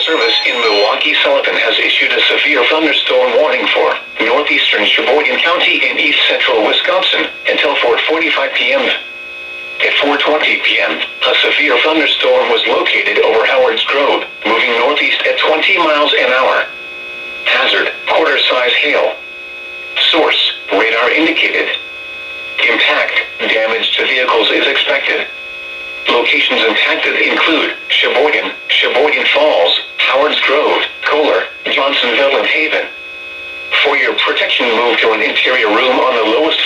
Service in Milwaukee Sullivan has issued a severe thunderstorm warning for northeastern Sheboygan County and east central Wisconsin until 4:45 p.m. At 4:20 p.m., a severe thunderstorm was located over Howard's Grove, moving northeast at 20 miles an hour. Hazard, quarter-size hail. Source, radar indicated. Impact, damage to vehicles is expected. Locations impacted include Sheboygan, Sheboygan Falls, Howard's Grove, Kohler, Johnsonville and Haven. For your protection, move to an interior room on the lowest